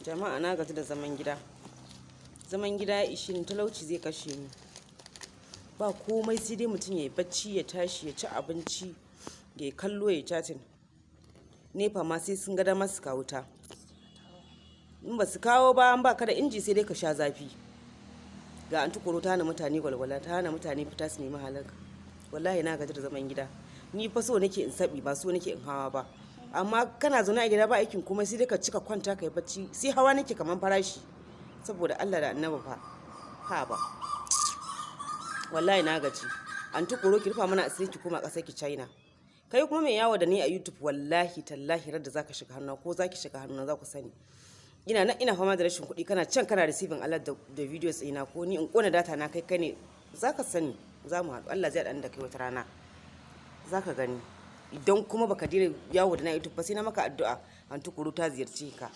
Jama'a na gaji da zaman gida. Zaman gida ya ishe ni, talauci zai kashe ni. Ba komai sai dai mutum ya yi bacci, ya tashi, ya ci abinci, ya yi kallo, ya yi chatting. Nefa ma sai sun ga dama su kawo ta. In ba su kawo ba, an ba ka da inji sai dai ka sha zafi. Ga an tukuro ta hana mutane walwala, ta hana mutane fita su nemi halaka. Wallahi na gaji da zaman gida. Ni fa so nake in saɓi, ba so nake in hawa ba. Amma kana zaune a gida ba aikin komai sai dai ka cika kwanta ka yi bacci. Sai hawa nake kaman farashi. Saboda Allah da Annabi fa. Ha ba. Wallahi na gaji. An tukuro ki rufa mana asiri ki koma ƙasar ki China. Kai kuma mai yawo da ni a YouTube wallahi tallahi radda zaka shiga hannu ko zaki shiga hannu za ku sani. Ina fama da rashin kuɗi kana can kana receiving alert da videos ina ko ni in kona data na kai ne zaka sani. Za mu haɗu, Allah zai haɗa da kai wata rana. Zaka gani. Idan kuma baka dira yawo da na YouTube ba sai na maka addu'a an tukuru ta ziyarce ka.